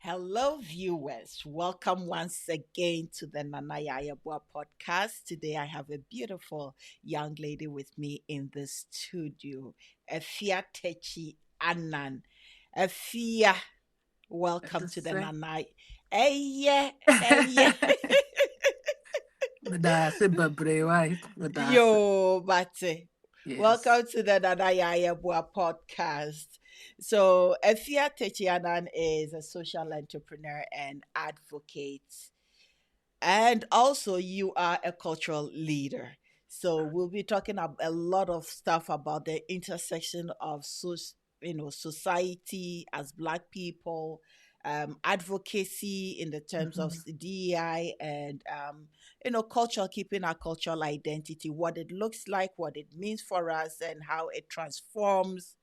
Hello, viewers. Welcome once again to the Nana Yayabua podcast. Today, I have a beautiful young lady with me in the studio, Efia Tekyi-Annan. Efia, welcome to the Say, Nana. Hey, yeah, hey, yeah. Madasa Babre, why? Madasa. Yo, Bate. Yes. Welcome to the Nana Yayabua podcast. So, Efia Tekyi-Annan is a social entrepreneur and advocate. And also, you are a cultural leader. So we'll be talking a lot of stuff about the intersection of society as Black people, advocacy in the terms of Mhm. DEI, and culture, keeping our cultural identity, what it looks like, what it means for us, and how it transforms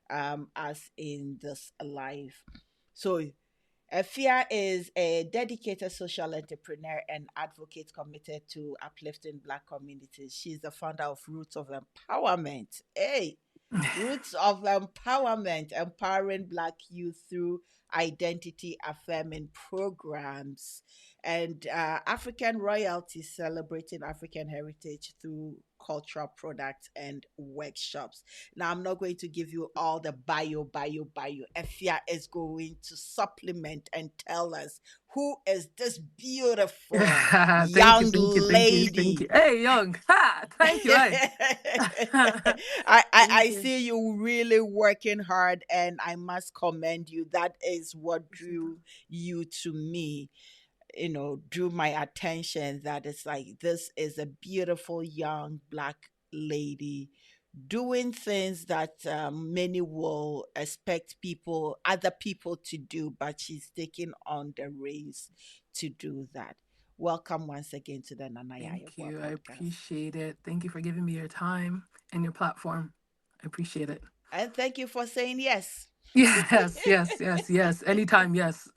us in this life. So Efia is a dedicated social entrepreneur and advocate committed to uplifting Black communities. She's the founder of Roots of Empowerment. Hey, Roots of Empowerment, empowering Black youth through identity affirming programs and African royalty, celebrating African heritage through cultural products and workshops. Now, I'm not going to give you all the bio. Efia is going to supplement and tell us who is this beautiful Thank you, young thank you, thank you, thank you. lady. Hey, young. Ha! Thank you, hey. I, Thank I you. see you really working hard, and I must commend you. That is what drew you to me, drew my attention. That it's like this is a beautiful young Black lady doing things that many will expect other people to do, but she's taking on the reins to do that. Welcome once again to the Nana Thank Yayabua you. I podcast. appreciate it. Thank you for giving me your time and your platform. I appreciate it. And thank you for saying yes. Yes, yes, yes, yes. Anytime, yes.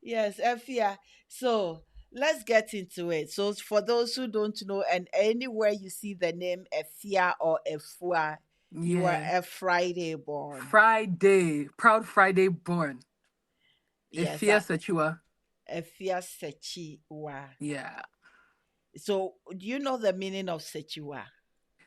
Yes, Efia. So let's get into it. So for those who don't know, and anywhere you see the name Efia or Efua, you are Yeah. a Friday born. Friday. Proud Friday born. Yes, Efia Sechua. Efia Sechiwa. Yeah. So do you know the meaning of Sechiwa?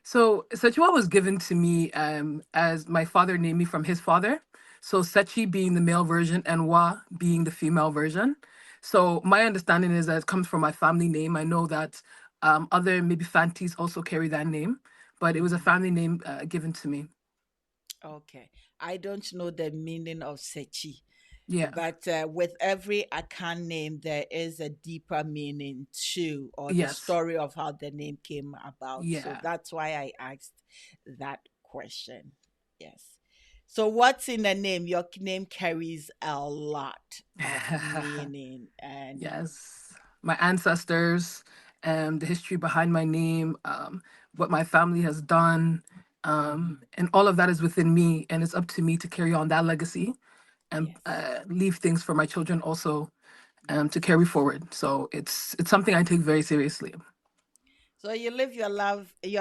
So Sechua was given to me as my father named me from his father. So Sechi being the male version and Wa being the female version. So my understanding is that it comes from my family name. I know that other maybe Fantis also carry that name, but it was a Mm-hmm. family name given to me. Okay. I don't know the meaning of Sechi, Yeah. but with every Akan name, there is a deeper meaning too, or the Yes. story of how the name came about. So Yeah. that's why I asked that question. Yes. So, what's in the name? Your name carries a lot of meaning. And Yes. My ancestors, the history behind my name, what my family has done, mhm, and all of that is within me, and it's up to me to carry on that legacy and yes. leave things for my children also to carry forward. So it's something I take very seriously. So, you live your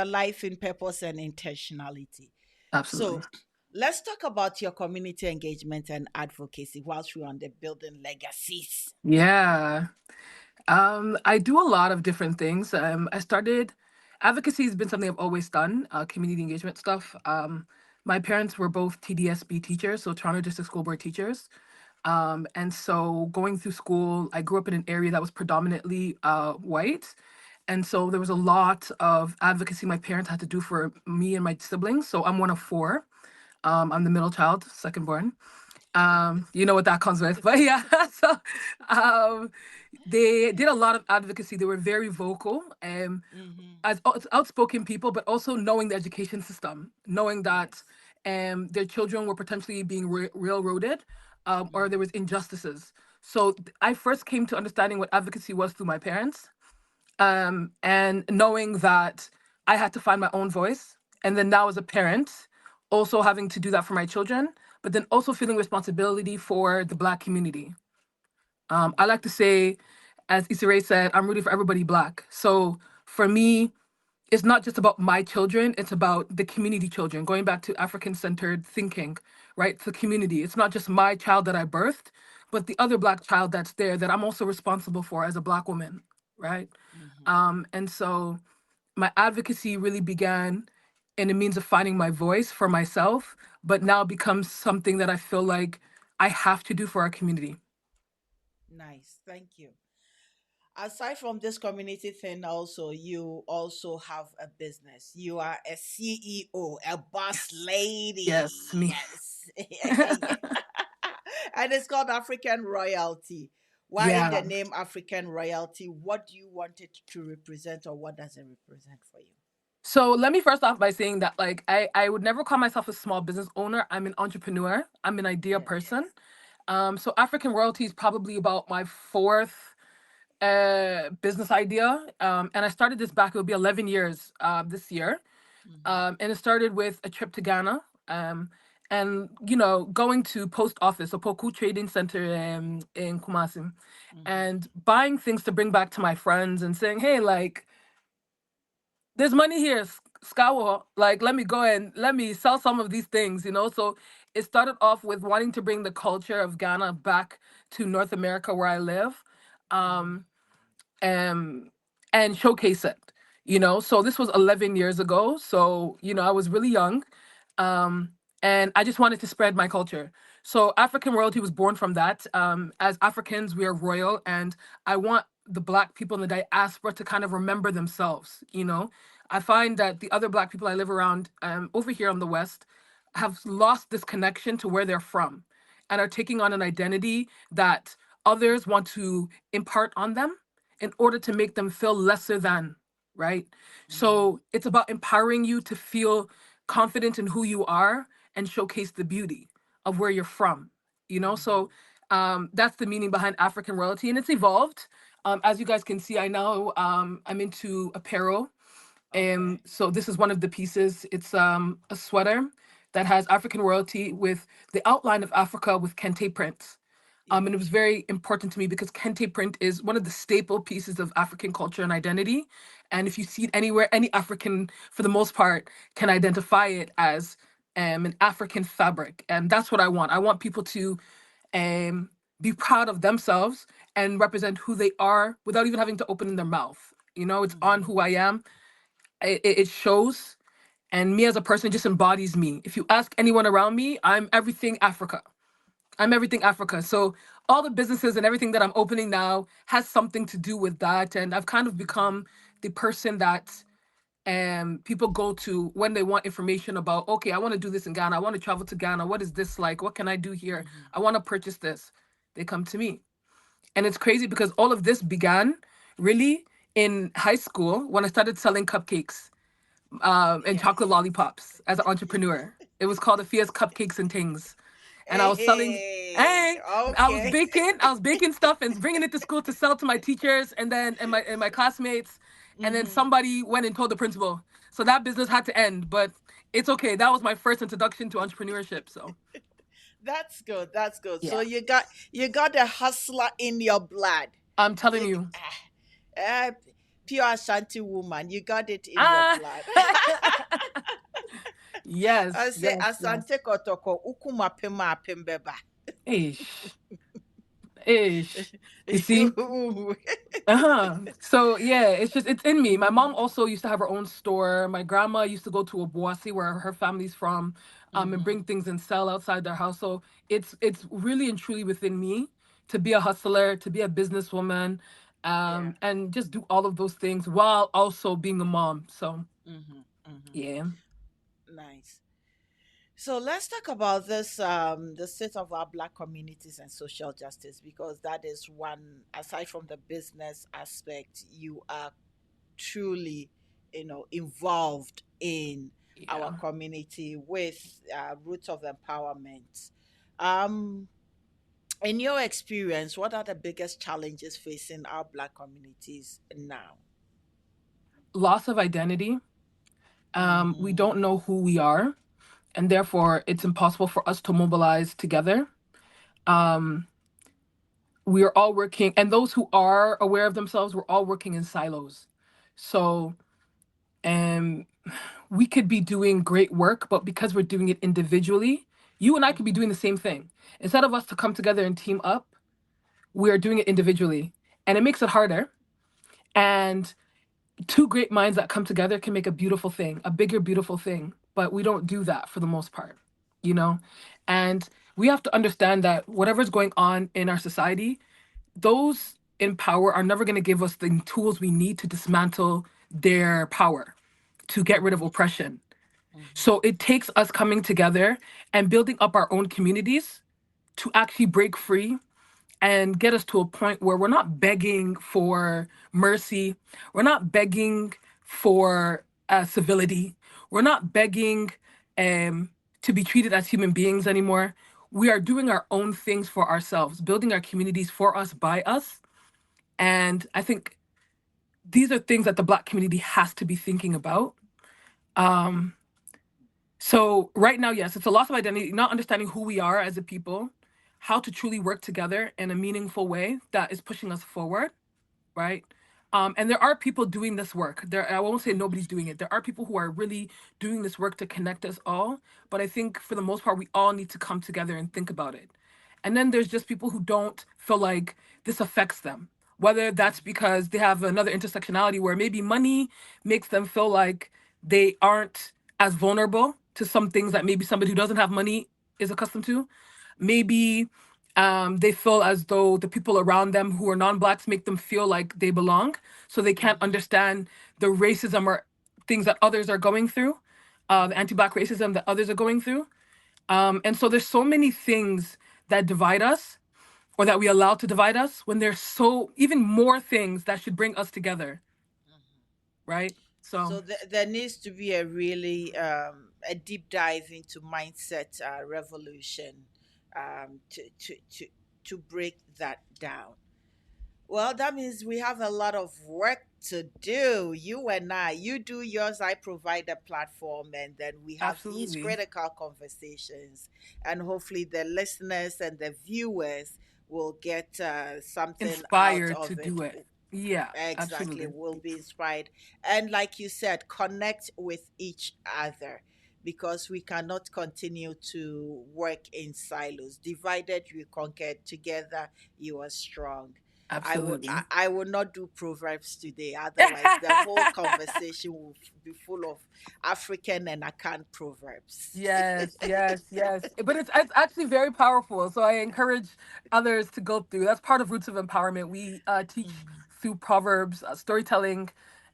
life in purpose and intentionality. Absolutely. So, let's talk about your community engagement and advocacy whilst we're on the building legacies. Yeah. I do a lot of different things. I started advocacy has been something I've always done, community engagement stuff. My parents were both TDSB teachers, so Toronto District School Board teachers. And so going through school, I grew up in an area that was predominantly white. And so there was a lot of advocacy my parents had to do for me and my siblings. So I'm one of four. I'm the middle child, second born. You know what that comes with, but yeah. So um, they did a lot of advocacy. They were very vocal Mm-hmm. as outspoken people, but also knowing the education system, knowing that Yes. their children were potentially being railroaded, or there Mm-hmm. was injustices. So I first came to understanding what advocacy was through my parents, and knowing that I had to find my own voice. And then now as a parent, also having to do that for my children, but then also feeling responsibility for the Black community. I like to say, as Issa Rae said, I'm rooting for everybody Black. So for me, it's not just about my children, it's about the community children, going back to African centered thinking, right? It's the community. It's not just my child that I birthed, but the other Black child that's there that I'm also responsible for as a Black woman, right? Mm-hmm. And so my advocacy really began in a means of finding my voice for myself, but now becomes something that I feel like I have to do for our community. Nice. Thank you. Aside from this community thing, also, you also have a business. You are a CEO, a boss Yes. Yes, lady. me. Yes. And it's called African Royalty. Why Yeah. the name African Royalty? What do you want it to represent, or what does it represent for you? So let me first off by saying that like I would never call myself a small business owner. I'm an entrepreneur. I'm an idea Yes. person. So African royalty is probably about my fourth business idea. And I started this back, it will be 11 years this year. Mm-hmm. And it started with a trip to Ghana. And going to post office, a Poku Trading Center in Kumasi, Mm-hmm. and buying things to bring back to my friends and saying, hey, like, there's money here, Skawo. Like, let me go and let me sell some of these things. So it started off with wanting to bring the culture of Ghana back to North America where I live. Mm-hmm. Um, um, and showcase it. So this was 11 years ago. So I was really young, um, and I just wanted to spread my culture. So African royalty was born from that. As Africans, we are royal, and I want the Black people in the diaspora to kind of remember themselves. I find that the other Black people I live around, over here on the West, have lost this connection to where they're from, and are taking on an identity that others want to impart on them in order to make them feel lesser than, right? Mm-hmm. So it's about empowering you to feel confident in who you are and showcase the beauty of where you're from. Mm-hmm. So that's the meaning behind African royalty, and it's evolved. As you guys can see, I know I'm into apparel. Okay. So this is one of the pieces. It's a sweater that has African royalty with the outline of Africa with kente print. And it was Yes. very important to me because kente print is one of the staple pieces of African culture and identity. And if you see it anywhere, any African, for the most part, can identify it as an African fabric. And that's what I want. I want people to um, be proud of themselves and represent who they are without even having to open their mouth. It's on Mm-hmm. who I am. It shows. And me as a person just embodies me. If you ask anyone around me, I'm everything Africa. I'm everything Africa. So all the businesses and everything that I'm opening now has something to do with that. And I've kind of Mm-hmm. become the person that people go to when they want information about, okay, I want to do this in Ghana. I want to travel to Ghana. What is this like? What can I do here? Mm-hmm. I want to purchase this. They come to me. And it's crazy because all of this began really in high school when I started selling cupcakes and Yes. chocolate lollipops as an entrepreneur. It was called Efia's Cupcakes and Things, and I Hey, was selling. hey. Hey, Okay. I was baking stuff and bringing it to school to sell to my teachers and my classmates, and then Mm-hmm. somebody went and told the principal. So that business had to end, but it's okay. That was my first introduction to entrepreneurship. So That's good. That's good. So yeah, you got a hustler in your blood. I'm telling You you. uh, pure Ashanti woman. You got it in your Ah, blood. I yes, say yes, yes. Asante kotoko ukuma pema pembeba. Ish, ish. You see, So yeah, it's in me. My mom also used to have her own store. My grandma used to go to Obuasi where her family's from, and Mm-hmm. bring things and sell outside their house. So it's really and truly within me to be a hustler, to be a businesswoman, Yeah. and just do all of those things while also being a mom. So Mm-hmm. Mm-hmm. yeah, Nice. So let's talk about this the state of our black communities and social justice, because that is one, aside from the business aspect, you are truly involved in our yeah. community with roots of empowerment. Um in your experience, what are the biggest challenges facing our black communities now? Loss of identity. We Mm-hmm. don't know who we are, and therefore it's impossible for us to mobilize together. Um, we are all working, and those who are aware of themselves, we're all working in silos. So um we could be doing great work, but because we're doing it individually, You and I could be Mm-hmm. doing the same thing. Instead of us to come together and team up, we are doing it individually. And it makes it harder. And two great minds that come together can make a beautiful thing, a bigger, beautiful thing. But we don't do that for the most part, you know? And we have to understand that whatever's going on in our society, those in power are never going to give us the tools we need to dismantle their power, to get rid of Mm-hmm. oppression. Mm-hmm. So it takes us coming together and building up our own communities to actually break free and get us to a point where we're not begging for mercy. We're not begging for civility. We're not begging um, to be treated as human beings anymore. We are doing our own things for ourselves, building our communities for us, by us. And I think these are things that the Black community has to be thinking about. Um, so, right now, yes, it's a loss of identity, not understanding who we are as a people, how to truly work together in a meaningful way that is pushing us forward, right? And there are people doing this work. There, I won't say Mm-hmm. nobody's doing it. There are people who are really doing this work to connect us all. But I think for the most part, we all need to come together and think about it. And then there's just people who don't feel like this affects them. Whether that's because they have another intersectionality where maybe money makes them feel like they aren't as vulnerable to some things that maybe somebody who doesn't have money is accustomed to. Maybe they feel as though the people around them who are non-blacks make them feel like they belong, so they can't Mm-hmm. understand the racism or things that others are going through, the Mm-hmm. anti-black racism that others are going through. And so there's so many things that divide us, or that we allow to divide us, when there's so even more things that should bring us together, Mm-hmm. right? So So there needs to be a really a deep dive into mindset revolution to break that down. Well, that means we have a lot of work to do. You and I, you do yours, I provide a platform, and then we have these absolutely critical conversations. And hopefully, the listeners and the viewers will get something out inspired to of it. do it. Yeah, Exactly, absolutely. will be inspired. And like you said, connect with each other because we cannot continue to work in silos. Divided, we conquered. Together, you are strong. Absolutely. I will not do proverbs today. Otherwise, the whole conversation will be full of African and Akan proverbs. Yes, yes, yes. But it's actually very powerful. So I encourage others to go through. That's part of Roots of Empowerment. We teach Mhm, through proverbs, storytelling,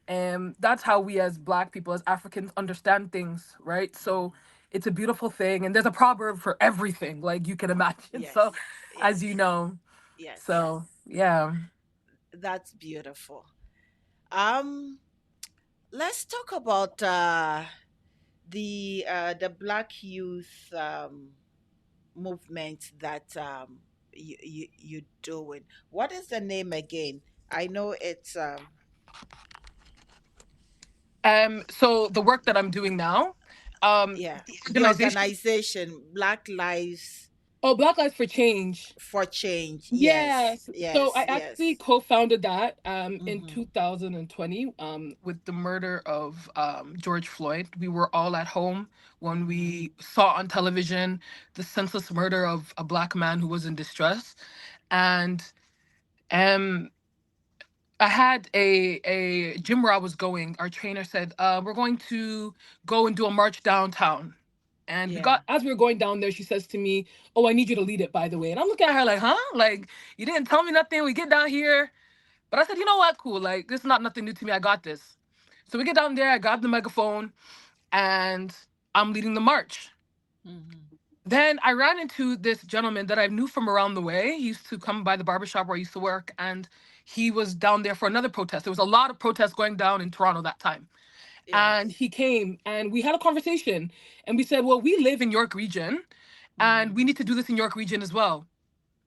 and that's how we as Black people, as Africans, understand things, right? So mhm. it's a beautiful thing, and there's a proverb for everything, like you can imagine. Yes, So, as you yes, know, yes. so yeah. That's beautiful. Um, let's talk about the Black Youth movement that you doing. What is the name again? I know it's So the work that I'm doing now, yeah, the the organization. organization Black Lives Oh, Black Lives for Change. for Change. Yes, Yes. So I yes, actually yes. co-founded that in Mm-hmm. 2020 with the murder of George Floyd. We were all at home when Mm-hmm. we saw on television the senseless murder of a Black man who was in distress. And um I had a gym where I was going. Our trainer said, "We're going to go and do a march downtown." And we Yeah. got as we were going down there, she says to me, "Oh, I need you to lead it, by the way." And I'm looking at her like, "Huh? Like you didn't tell me nothing. We get down here." But I said, "You know what? Cool. Like this is not nothing new to me. I got this." So we get down there. I grab the megaphone, and I'm leading the march. Mm-hmm. Then I ran into this gentleman that I knew from around the way. He used to come by the barbershop where I used to work, and he was down there for another protest. There was a lot of protests going down in Toronto that time. And Yes. he came and we had a conversation, and we said, well, we live in York Region and Mm-hmm. we need to do this in York Region as well,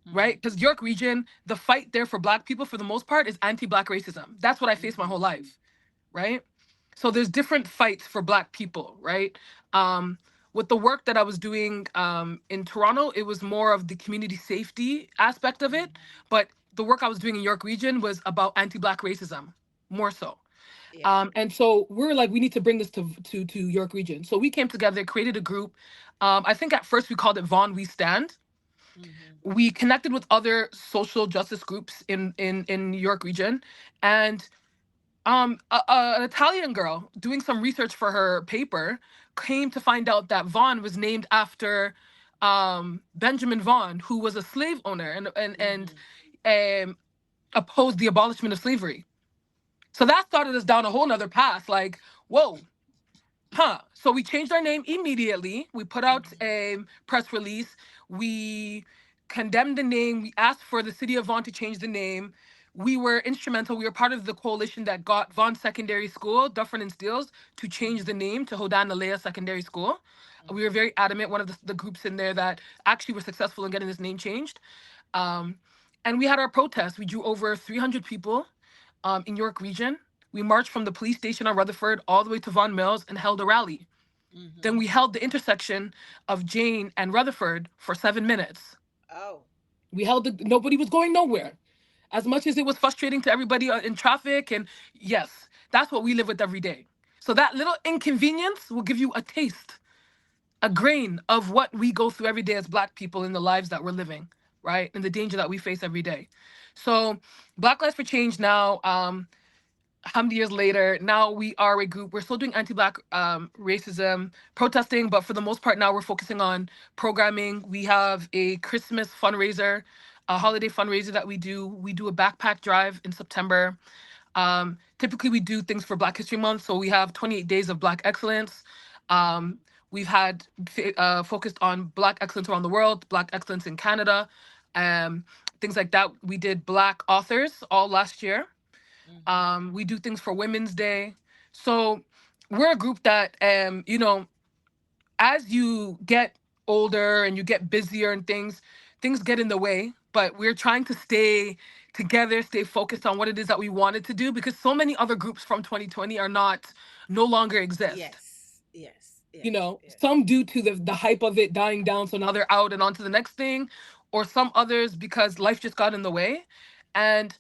Mm-hmm. right? Because York Region, the fight there for Black people for the most part is anti-Black racism. That's what I faced my Mm-hmm. whole life, right? So there's different fights for Black people, right? Um, with the work that I was doing in Toronto, it was more of the community safety aspect of it. Mm-hmm. But the work I was doing in York Region was about anti-Black racism, more so. Yeah. And so we're like, we need to bring this to York Region. So we came together, created a group. I think at first we called it Vaughn We Stand. Mm-hmm. We connected with other social justice groups in York Region, and an Italian girl doing some research for her paper came to find out that Vaughn was named after Benjamin Vaughn, who was a slave owner Mm-hmm. and opposed the abolishment of slavery. So that started us down a whole nother path. Like, whoa, huh. So we changed our name immediately. We put out Mm-hmm. a press release. We condemned the name. We asked for the city of Vaughan to change the name. We were instrumental. We were part of the coalition that got Vaughan Secondary School, Dufferin and Steeles, to change the Mm-hmm. name to Hodan Alea Secondary School. We were Mm-hmm. very adamant, one of the groups in there that actually were successful in getting this name changed. Um, and we had our protest. We drew over 300 people in York Region. We marched from the police station on Rutherford all the way to Vaughan Mills and held a rally. Then Mm-hmm. we held the intersection of Jane and Rutherford for 7 minutes. Oh. We held the, nobody was going nowhere. As much as it was frustrating to everybody in traffic, and yes, that's what we live with every day. So that little inconvenience will give you a taste, a grain of what we go through every day as Black people in the lives that we're living, right? And the danger that we face every day. So, Black Lives for Change now. How many years later, now we are a group. We're still doing anti-Black racism protesting, but for the most part now we're focusing on programming. We have a Christmas fundraiser, a holiday fundraiser that we do. We do a backpack drive in September. Typically we do things for Black History Month, so we have 28 days of Black excellence. Um, we've had focused on Black excellence around the world, Black excellence in Canada, um, things like that. We did Black authors all last year. Mm-hmm. We do things for Women's Day. So we're a group that, as you get older and you get busier and things get in the way. But we're trying to stay together, stay focused on what it is that we wanted to do because so many other groups from 2020 are not, no longer exist. Yes. Yes. You Yes. know, Yes. some due to the hype of it dying down, so now they're out and on to the next thing, or some others because life just got in the way. And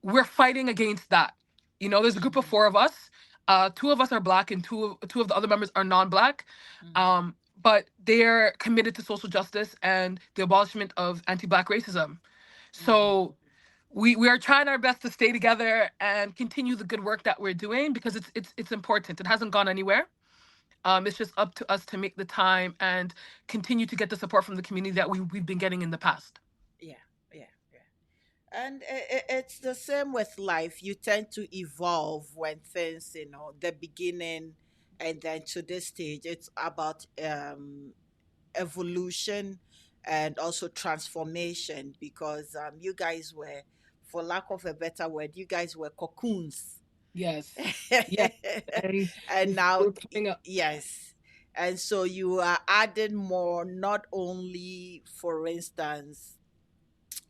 we're fighting against that. You know, there's a group of Mm-hmm. four of us. Two of us are Black, and two of the other members are non-Black. Mm-hmm. But they're committed to social justice and the abolishment of anti-Black racism. Mm-hmm. So we are trying our best to stay together and continue the good work that we're doing because it's important. It hasn't gone anywhere. It's just up to us to make the time and continue to get the support from the community that we've been getting in the past. Yeah. Yeah. Yeah. And it's the same with life. You tend to evolve when things, the beginning and then to this stage, it's about evolution and also transformation because you guys were, for lack of a better word, you guys were cocoons. Yes. Yes. And And now, we're coming up. yes. And so you are adding more, not only, for instance,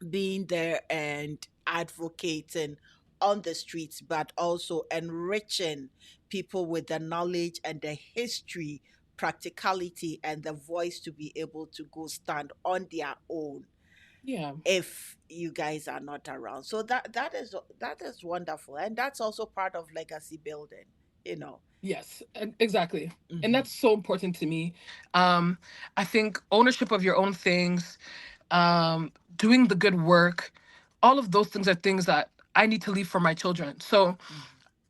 being there and advocating on the streets, but also enriching people with the knowledge and the history, practicality, and the voice to be able to go stand on their own Yeah. if you guys are not around. So that is wonderful, and that's also part of legacy building. You know. Yes, exactly. And Mm-hmm. that's so important to me. Um, I think ownership of your own things, doing the good work, all of those things are things that I need to leave for my children. So Mm-hmm.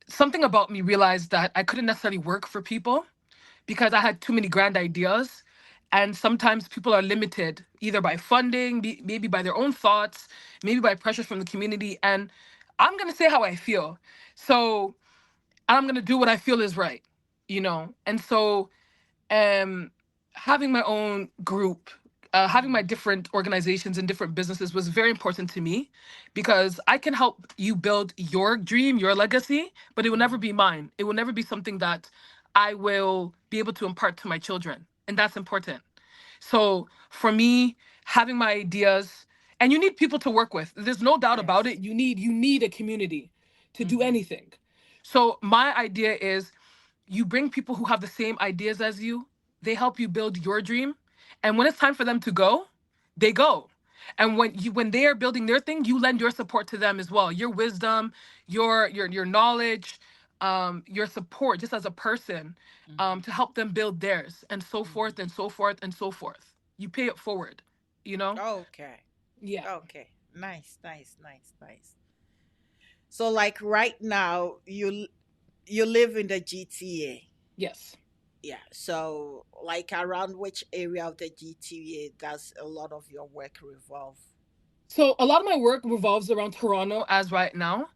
something about me realized that I couldn't necessarily work for people because I had too many grand ideas. And sometimes people are limited either by funding, maybe by their own thoughts, maybe by pressures from the community. And I'm going to say how I feel. So I'm going to do what I feel is right, you know? And so um having my own group, having my Mm-hmm. different organizations and different businesses was very important to me because I can help you build your dream, your legacy, but it will never Mm-hmm. be mine. It will never be something that I will be able to impart to my children, and that's important. So for me, having my ideas, and you need people to work with. There's no doubt about Yes. it. You need a community to do Mm-hmm. anything. So my idea is you bring people who have the same ideas as you. They help you build your dream. And when it's time for them to go, they go. And when they are building their thing, you lend your support to them as well. Your wisdom, your knowledge. your support just as a person, Mm-hmm. to help them build theirs, and so Mm-hmm. forth and so forth and so forth. You pay it forward, you know? Okay. Yeah. Okay. Nice, nice, nice, nice. So like right now you live in the GTA. Yes. Yeah. So like around which area of the GTA does a lot of your work revolve? So a lot of my work revolves around Toronto as right now.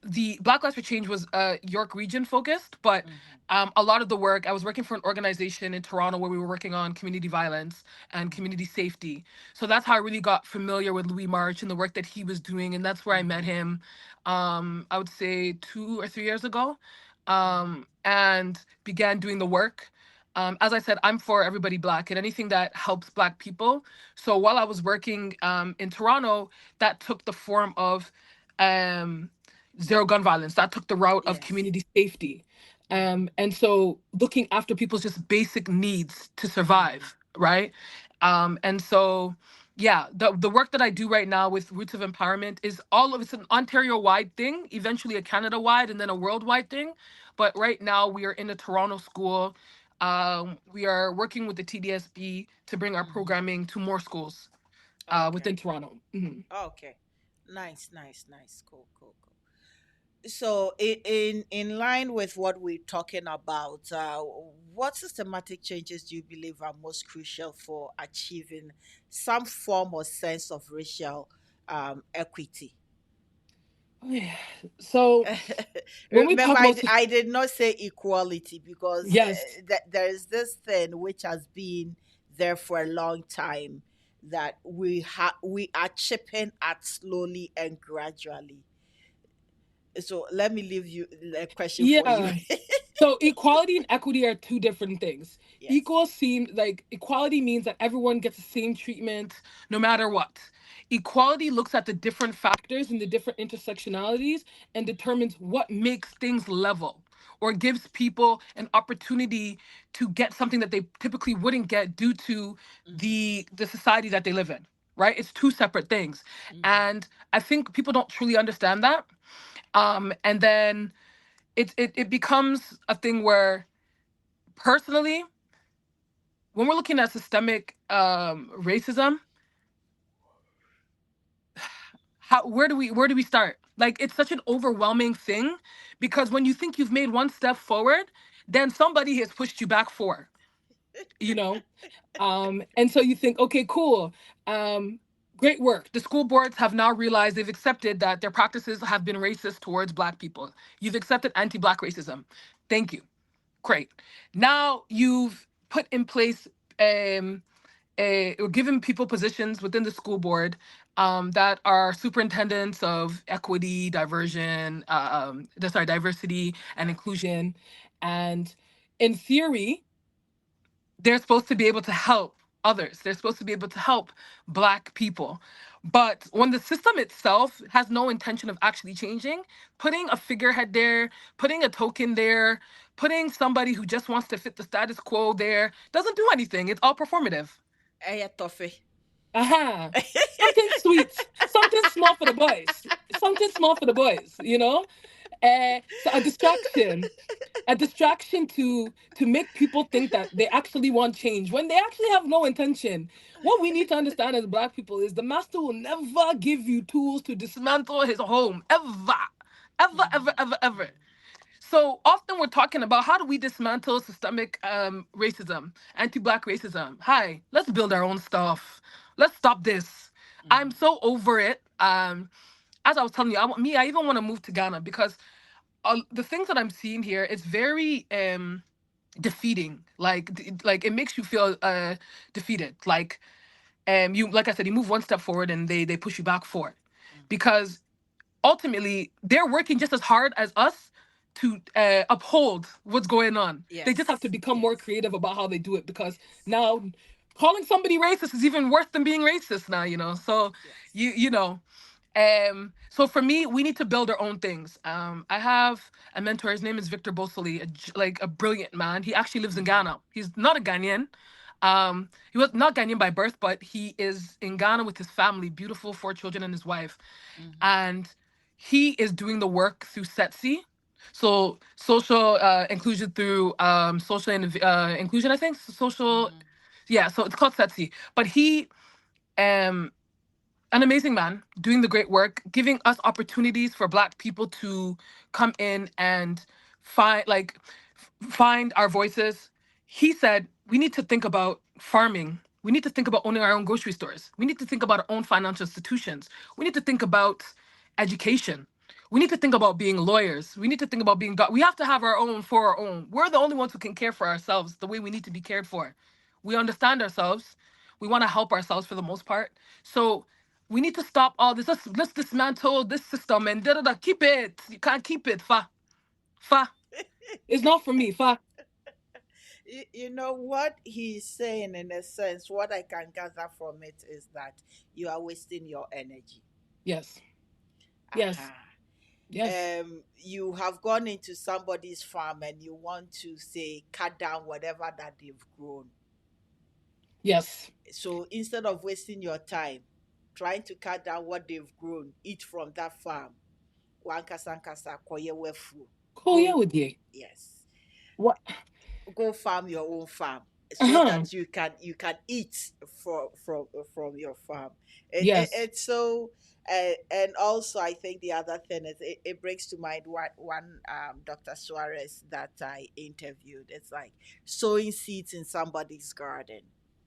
The Black Lives for Change was York region focused, but Mm-hmm. a lot of the work I was working for an organization in Toronto where we were working on community violence and community safety. So that's how I really got familiar with Louis March and the work that he was doing, and that's where I met Mm-hmm. him. I would say 2 or 3 years ago, Mm-hmm. and began doing the work. As I said, I'm for everybody Black and anything that helps Black people. So while I was working in Toronto, that took the form of um, zero gun violence. That took the route of Yes. community safety. Mm-hmm. And so looking after people's just basic needs to Mm-hmm. survive, right? And so, yeah, the work that I do right now with Roots of Empowerment is all of it's an Ontario wide thing, eventually a Canada wide, and then a worldwide thing. But right now we are in a Toronto school. We are working with the TDSB to bring our Mm-hmm. programming to more schools Okay. within Toronto. Okay. Nice, nice, nice. Cool, cool, cool. So, in line with what we're talking about, what systematic changes do you believe are most crucial for achieving some form or sense of racial equity? Yeah. So when we Remember, talk about I did not say equality because yes, there is this thing which has been there for a long time that we are chipping at slowly and gradually. So let me leave you a question for you. yeah. So equality and equity are two different things. Yes. Equal seems like equality means that everyone gets the same treatment no matter what. Equality looks at the different factors and the different intersectionalities and determines what makes things level or gives people an opportunity to get something that they typically wouldn't get due to Mm-hmm. the society that they live in. Right? It's two separate things. Mm-hmm. And I think people don't truly understand that. And then it becomes a thing where personally, when we're looking at systemic racism, how where do we start? Like it's such an overwhelming thing because when you think you've made one step forward, then somebody has pushed you back four, you know? And so you think, okay, cool. Um, Great work. The school boards have now realized they've accepted that their practices have been racist towards Black people. You've accepted anti-Black racism. Thank you. Great. Now you've put in place or given people positions within the school board that are superintendents of equity, diversity and inclusion. And in theory, they're supposed to be able to help others. They're supposed to be able to help Black people. But when the system itself has no intention of actually changing, putting a figurehead there, putting a token there, putting somebody who just wants to fit the status quo there doesn't do anything. It's all performative. Toffee. Aha. Something sweet, something small for the boys, something small for the boys, you know? So a distraction to make people think that they actually want change when they actually have no intention. What we need to understand as Black people is the master will never give you tools to dismantle his home ever, ever, ever, Mm-hmm. ever, ever. So often we're talking about how do we dismantle systemic racism, anti-Black racism. Hi, let's build our own stuff. Let's stop this. I'm Mm-hmm. so over it. As I was telling you, I even want to move to Ghana because the things that I'm seeing here is very defeating. Like it makes you feel defeated. Like I said, you move one step forward and they push you back four, Mm-hmm. because ultimately they're working just as hard as us to uphold what's going on. They just have to Yes. become more Yes. creative about how they do it because Yes. now calling somebody racist is even worse than being racist now, So Yes. so for me, we need to build our own things. I have a mentor. His name is Victor Bosoli, like a brilliant man. He actually lives in Mm-hmm. Ghana. He's not a Ghanaian. He was not Ghanaian by birth, but he is in Ghana with his family, beautiful 4 children and his wife. Mm-hmm. And he is doing the work through SETSI. So social inclusion through inclusion, I think. Social, Mm-hmm. yeah. So it's called SETSI. But he, um, an amazing man doing the great work, giving us opportunities for Black people to come in and find our voices. He said we need to think about farming. We need to think about owning our own grocery stores. We need to think about our own financial institutions. We need to think about education. We need to think about being lawyers. We need to think about being we have to have our own for our own. We're the only ones who can care for ourselves the way we need to be cared for. We understand ourselves. We want to help ourselves for the most part. So we need to stop all this. Let's dismantle this system and da da da. Keep it. You can't keep it. Fa. It's not for me. Fa. You know what he's saying, in a sense, what I can gather from it is that you are wasting your energy. Yes. Yes. Uh-huh. Yes. You have gone into somebody's farm and you want to say cut down whatever that they've grown. Yes. So instead of wasting your time trying to cut down what they've grown, eat from that farm. Wankasa nkasa koye wefu. Oh yeah, Go, with you. yes, What? go farm your own farm Uh so huh. that you can eat from your farm. Yes. It's so and also I think the other thing is it brings to mind one Dr. Suarez that I interviewed. It's like sowing seeds in somebody's garden.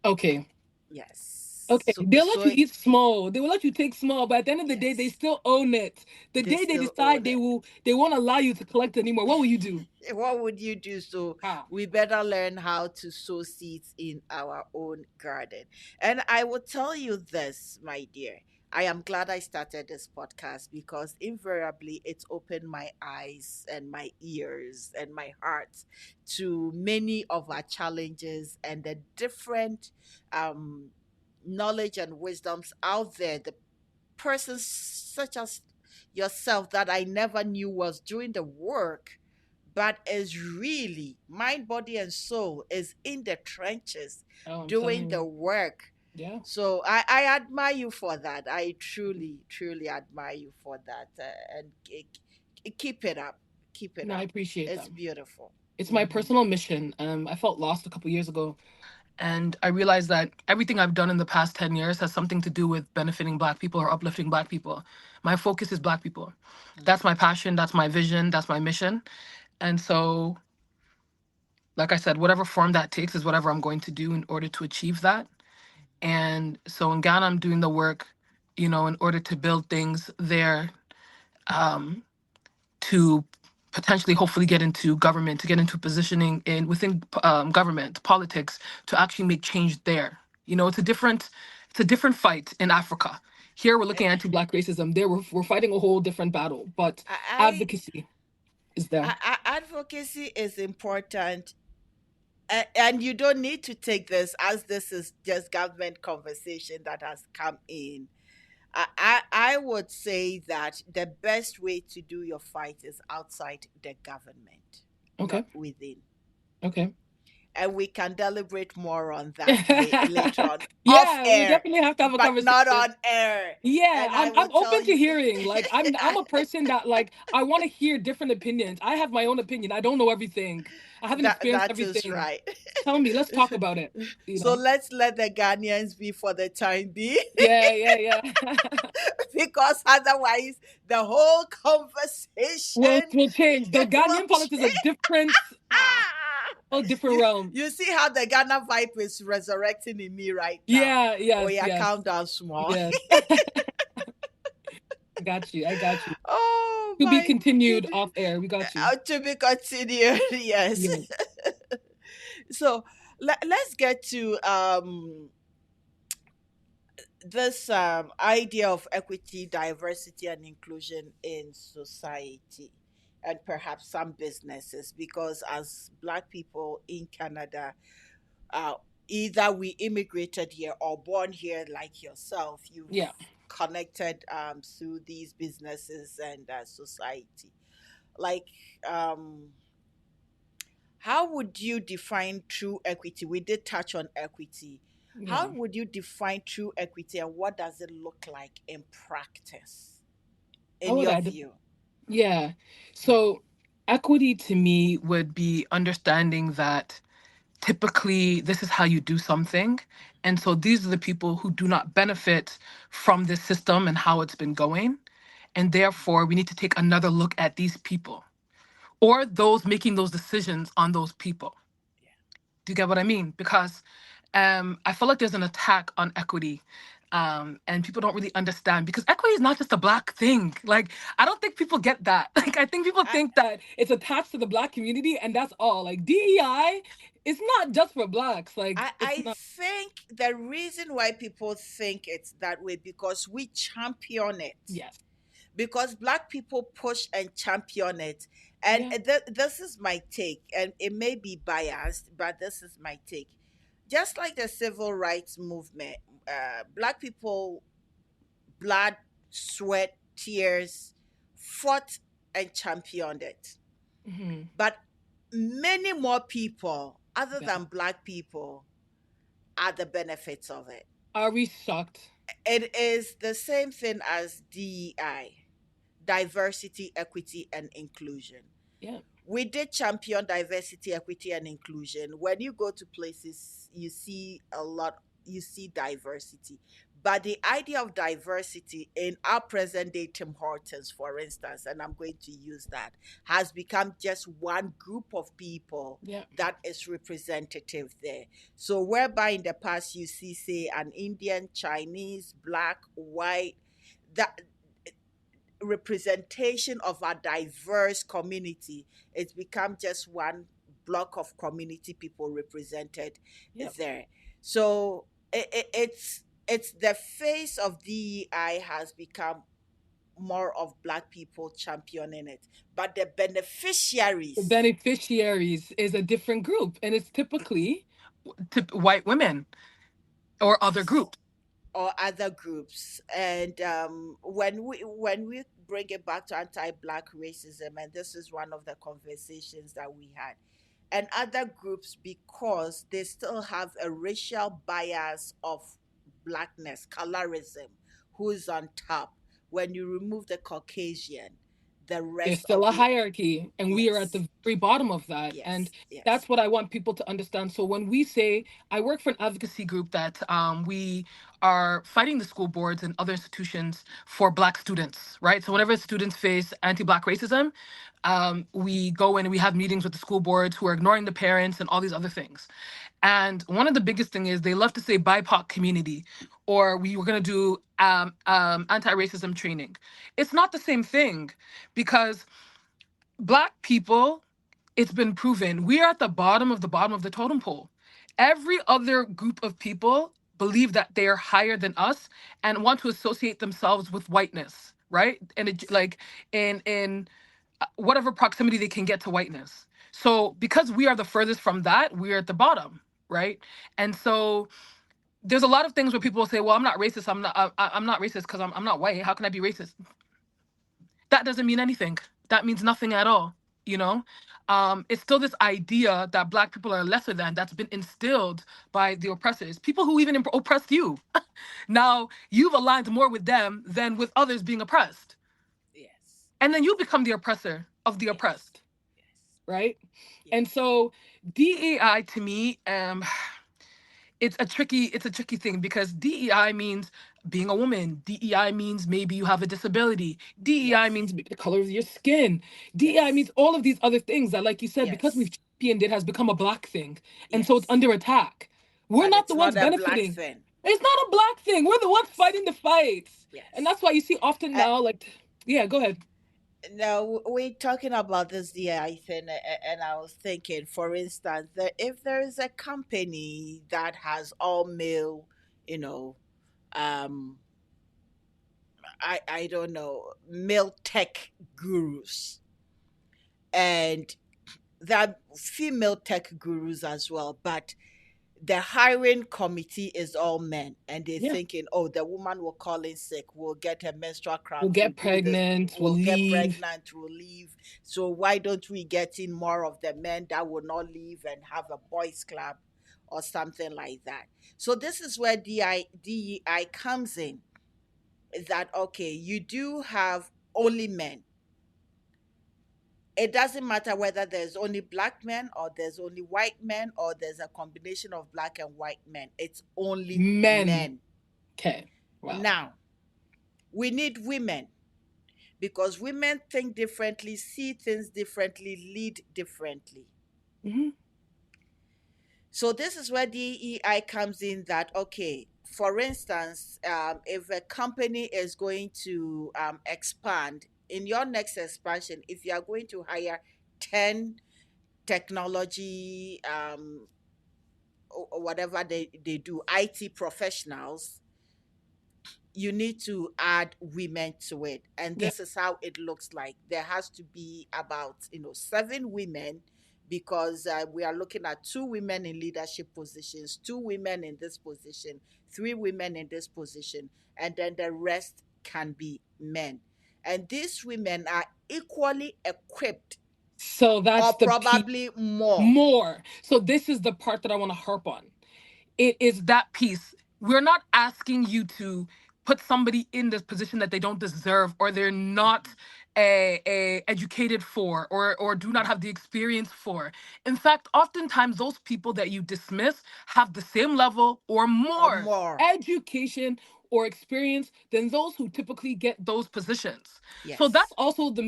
Okay. Yes, Okay. They'll let you so eat small. They will let you take small, but at the end of the day, they yes, still own it. The they day they still decide own it. they won't allow you to collect anymore. What will you do? What would you do? So Ah. we better learn how to sow seeds in our own garden. And I will tell you this, my dear. I am glad I started this podcast because invariably it's opened my eyes and my ears and my heart to many of our challenges and the different um, knowledge and wisdoms out there, the persons such as yourself that I never knew was doing the work, but is really mind, body, and soul is in the trenches Oh, I'm doing telling the you. work. Yeah. So I admire you for that. I truly, truly admire you for that. And keep it up. Keep it No, I up. appreciate It's them. beautiful. It's my Hmm. personal mission. I felt lost a couple years ago, and I realized that everything I've done in the past 10 years has something to do with benefiting Black people or uplifting Black people. My focus is Black people. That's my passion. That's my vision. That's my mission. And so, like I said, whatever form that takes is whatever I'm going to do in order to achieve that. And so in Ghana, I'm doing the work, in order to build things there, um, to potentially, hopefully, get into government, to get into positioning in within government politics, to actually make change there. It's a different fight in Africa. Here, we're looking at anti-Black racism. There, we're fighting a whole different battle. But I, advocacy is there. advocacy is important, and you don't need to take this as this is just government conversation that has come in. I would say that the best way to do your fight is outside the government, not Okay. within. Okay. And we can deliberate more on that later on, off Yeah, we air, definitely have to have a but not conversation. on air. Yeah, And I I'm will tell open to you hearing. Like I'm a person that like I want to hear different opinions. I have my own opinion. I don't know everything. I haven't experienced that is everything. right. Tell me, let's talk about it, you So know. let's let the Ghanaians be for the time being. Yeah, yeah, yeah. Because otherwise the whole We'll conversation we'll change. The will Ghanaian politics is a change. different a different you, realm. you see how the Ghana vibe is resurrecting in me right now. Yeah, Oh yes, yeah, yes. calm down small. Yes. I got you. I got you. Oh To be my continued goodness. off air. We got you. To be continued. Yes. Yeah. So let's get to this idea of equity, diversity, and inclusion in society, and perhaps some businesses, because as Black people in Canada, uh, either we immigrated here or born here, like yourself, you've Yeah. connected through these businesses and society. Like, um, how would you define true equity? We did touch on equity. How Yeah. would you define true equity and what does it look like in practice, How in would your I view? Yeah. So Equity to me would be understanding that typically this is how you do something. And so these are the people who do not benefit from this system and how it's been going. And therefore, we need to take another look at these people or those making those decisions on those people. Yeah. Do you get what I mean? Because I feel like there's an attack on equity. And people don't really understand because equity is not just a black thing. Like, I don't think people get that. Like, I think people I think that it's attached to the black community and that's all. Like, DEI is not just for blacks. Like, it's I not. think the reason why people think it's that way because we champion it, Yes. because black people push and champion it. And Yeah. this is my take, and it may be biased, but this is my take. Just like the civil rights movement, black people, blood, sweat, tears, fought and championed it. Hmm. But many more people, other Yeah. than black people, are the benefits of it. Are we shocked? It is the same thing as DEI, diversity, equity, and inclusion. Yeah. We did champion diversity, equity, and inclusion. When you go to places, you see diversity. But the idea of diversity in our present day Tim Hortons, for instance, and I'm going to use that, has become just one group of people Yeah. that is representative there. So, whereby in the past you see, say, an Indian, Chinese, black, white, that representation of a diverse community, it's become just one block of community people represented Yeah. there. So it's the face of DEI has become more of black people championing it, but the The beneficiaries, beneficiaries is a different group, and it's typically white women or other yes, groups. or other groups. And when we bring it back to anti-black racism, and this is one of the conversations that we had, and other groups, because they still have a racial bias of blackness, colorism, who's on top. When you remove the Caucasian, the There's rest still of a the, hierarchy, and we are at yes, the very bottom of that. And yes, yes, that's what I want people to understand. So when we say, I work for an advocacy group that we are fighting the school boards and other institutions for black students, right? So whenever students face anti-black racism, we go in and we have meetings with the school boards who are ignoring the parents and all these other things. And one of the biggest thing is they love to say BIPOC community, or we were going to do anti-racism training. It's not the same thing because black people, it's been proven, we are at the bottom of the totem pole. Every other group of people believe that they are higher than us and want to associate themselves with whiteness, right? And it, like in whatever proximity they can get to whiteness. So because we are the furthest from that, we're at the bottom, right? And so there's a lot of things where people will say, "Well, I'm not racist. I'm not racist because I'm not white. How can I be racist?" That doesn't mean anything. That means nothing at all. You know, it's still this idea that black people are lesser than that's been instilled by the oppressors, people who even oppressed you. Now you've aligned more with them than with others being oppressed, yes, and then you become the oppressor of the yes, oppressed, right? yes, And so DEI to me, it's a tricky thing because DEI means being a woman. DEI means maybe you have a disability. DEI yes, means the color of your skin. DEI yes, means all of these other things that, like you said, because yes, we've championed it, has become a black thing, and so it's yes. under attack. We're But not it's the ones not a black benefiting. thing. It's not a black thing. We're the ones Yes, fighting the fights, and yes. that's why you see often now, like, yeah, go ahead. Now we're talking about this DI thing, and I was thinking, for instance, that if there is a company that has all male, you know, um, I don't know, male tech gurus, and there are female tech gurus as well, but the hiring committee is all men, and they're Yeah, thinking, oh, the woman will call in sick, will get a menstrual we'll cramp, will get do this, pregnant, we'll will get leave. pregnant, will leave. So why don't we get in more of the men that will not leave and have a boys club or something like that? So this is where DEI comes in, is that okay, you do have only men, It doesn't matter whether there's only black men or there's only white men or there's a combination of black and white men. It's only Men. men. Okay. Wow. Now, we need women because women think differently, see things differently, lead differently. Hmm. So this is where DEI comes in. That okay, for instance, if a company is going to expand, in your next expansion, if you are going to hire 10 technology or whatever they do, IT professionals, you need to add women to it. And Yep. this is how it looks like. There has to be about, 7 women, because we are looking at 2 women in leadership positions, 2 women in this position, 3 women in this position, and then the rest can be men. And these women are equally equipped So that's or the piece. probably more. More. So this is the part that I want to harp on. It is that piece. We're not asking you to put somebody in this position that they don't deserve or they're not Mm-hmm. a educated for or do not have the experience for. In fact, oftentimes those people that you dismiss have the same level or Or more more. education or experience than those who typically get those positions. So that's Yes. also the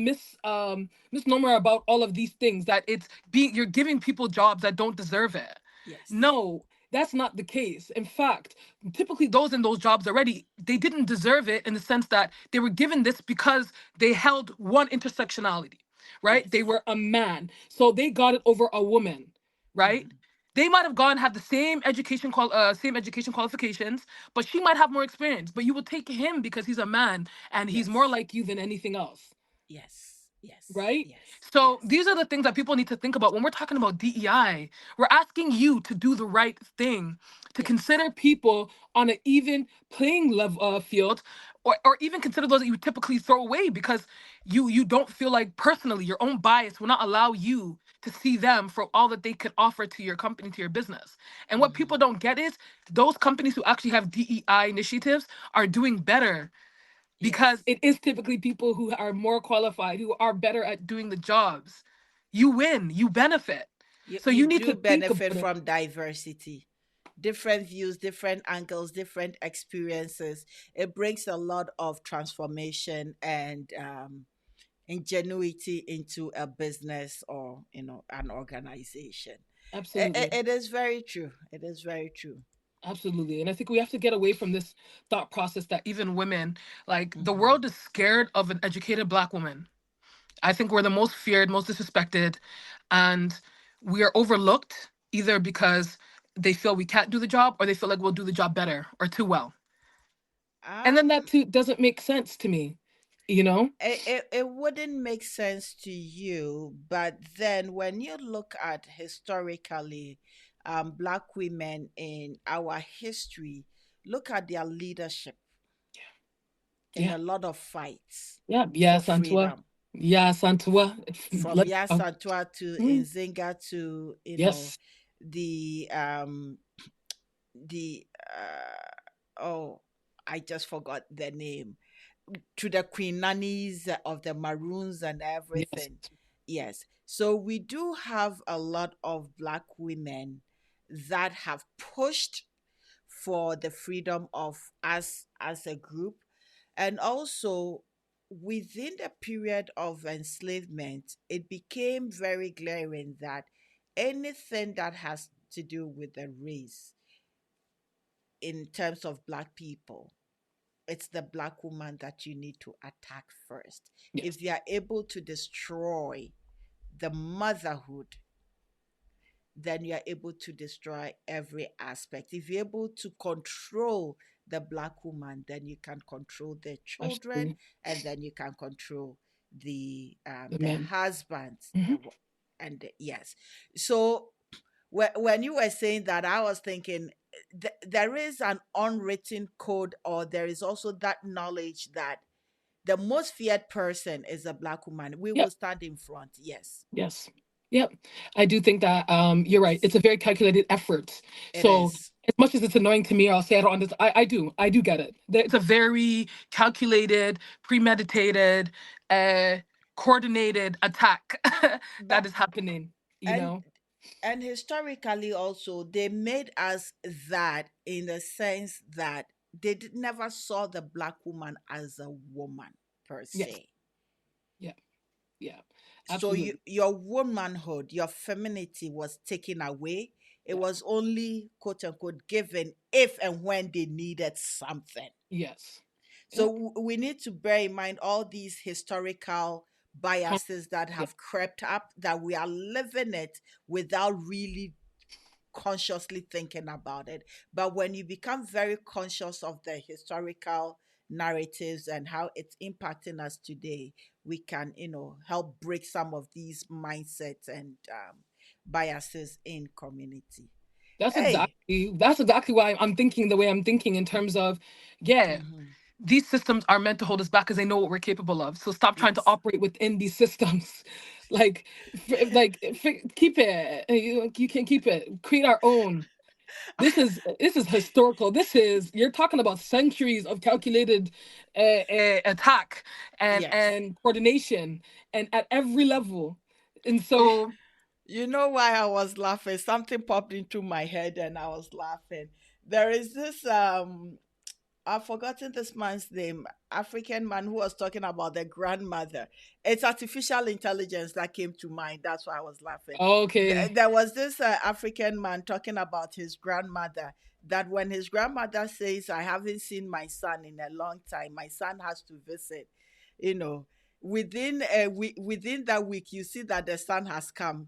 misnomer about all of these things, that it's being you're giving people jobs that don't deserve it. Yes. No, that's not the case. In fact, typically those in those jobs already, they didn't deserve it in the sense that they were given this because they held one intersectionality, right? They Yes. were a man. So they got it over a woman, right? Mm-hmm. They might have gone have the same education qualifications, but she might have more experience. But you will take him because he's a man and he's more Yes. like you than anything else, Yes. Yes. right? Yes. So Yes. these are the things that people need to think about when we're talking about DEI. We're asking you to do the right thing, to Yes. consider people on an even playing level field, or even consider those that you typically throw away because you don't feel like personally your own bias will not allow you to see them for all that they could offer to your company, to your business. And what Mm-hmm. people don't get is those companies who actually have DEI initiatives are doing better because Yes. it is typically people who are more qualified, who are better at doing the jobs. You win, you benefit. So You you need do to think benefit about it. from diversity, different views, different angles, different experiences. It brings a lot of transformation and ingenuity into a business or an organization. Absolutely. It is very true. It is very true. Absolutely. And I think we have to get away from this thought process that even women, like the Mm-hmm. world is scared of an educated black woman. I think we're the most feared, most disrespected, and we are overlooked either because they feel we can't do the job or they feel like we'll do the job better or too well. And then that Um, too doesn't make sense to me, you know? it wouldn't make sense to you, but then when you look at historically, black women in our history, look at their leadership in Yeah. a lot of fights Yeah. for Yes, Antua. freedom, Yes, Antua. from Let Yasantua to mm, Nzinga to yes. the the oh, I just forgot the name, to the Queen Nannies of the Maroons and Yes. everything. Yes. So we do have a lot of black women that have pushed for the freedom of us as a group. And also, within the period of enslavement, it became very glaring that anything that has to do with the race in terms of black people, it's the black woman that you need to attack first. Yes. If you are able to destroy the motherhood, then you are able to destroy every aspect. If you're able to control the black woman, then you can control the children, Absolutely. and then you can control The the men. husbands, Hmm. yes. So when you were saying that, I was thinking there is an unwritten code, or there is also that knowledge that the most feared person is a black woman. We will Yep. stand in front. Yes. Yes. Yep. I do think that you're right. Yes. It's a very calculated effort. It So is. as much as it's annoying to me, I'll say I don't understand. I do get it. It's a very calculated, premeditated, uh coordinated attack but that is happening, you and know? and historically also they made us that in the sense that never saw the black woman as a woman per Yes. se. Yeah. Yeah. So Absolutely. your womanhood, your femininity was taken away. It Yeah. was only quote unquote given if and when they needed something. Yes. So Yep. we need to bear in mind all these historical Con- biases that yeah. have crept up, that we are living it without really consciously thinking about it. But when you become very conscious of the historical narratives and how it's impacting us today, we can, help break some of these mindsets and biases in community. Hey. That's exactly why I'm thinking the way I'm thinking in terms of, yeah, Hmm. these systems are meant to hold us back because they know what we're capable of. So stop trying to Yes. operate within these systems. like, keep it. You can keep it. Create our own. This is historical. This is, you're talking about centuries of calculated attack Yes. and coordination and at every level. And so, You know why I was laughing? Something popped into my head and I was laughing. There is this I've forgotten this man's name, African man who was talking about the grandmother. It's artificial intelligence that came to mind. That's why I was laughing. okay, There was this African man talking about his grandmother. That when his grandmother says, "I haven't seen my son in a long time. My son has to visit," you know, within a week, within that week, you see that the son has come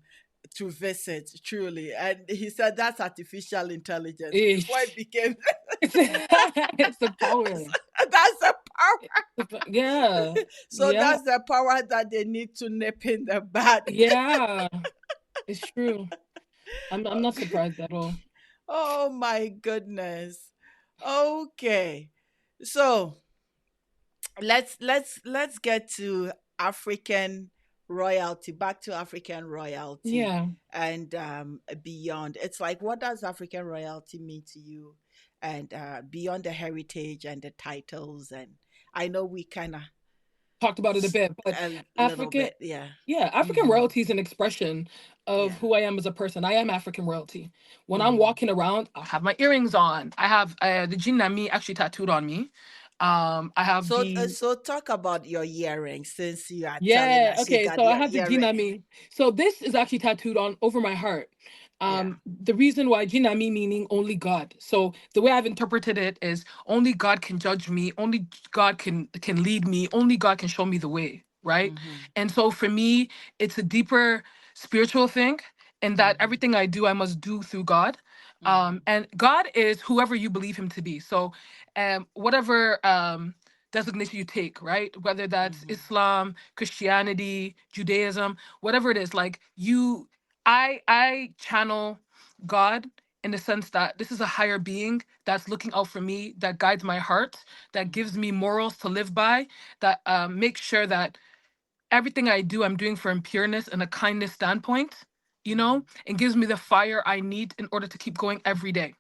to visit. Truly, and he said that's artificial intelligence. Before it ish. became It's the power. that's the power. Yeah, So yeah, that's the power that they need to nip in the bud. yeah. It's true. I'm not surprised at all. Oh my goodness. Okay. So let's get to African royalty, back to African royalty Yeah, and beyond. It's like, what does African royalty mean to you? And beyond the heritage and the titles, and I know we kind of talked about it a bit, but a little African, bit, yeah. yeah, African Mm-hmm. royalty is an expression of Yeah. who I am as a person. I am African royalty. When I'm Mm-hmm. walking around, I'll have my earrings on. I have the Jinami actually tattooed on me. I have So, the so talk about your earrings since you are telling Yeah, us you okay. got So I your have the earring. Jinami. So this is actually tattooed on over my heart. Yeah. The reason why Jinami meaning only God. So the way I've interpreted it is only God can judge me, only God can lead me, only God can show me the way, right? Mm-hmm. And so for me, it's a deeper spiritual thing, and that Mm-hmm. everything I do, I must do through God. Mm-hmm. And God is whoever you believe him to be. So whatever designation you take, right? Whether that's Mm-hmm. Islam, Christianity, Judaism, whatever it is, like I channel God in the sense that this is a higher being that's looking out for me, that guides my heart, that gives me morals to live by, that makes sure that everything I do, I'm doing from pureness and a kindness standpoint, Mm-hmm. and gives me the fire I need in order to keep going every day,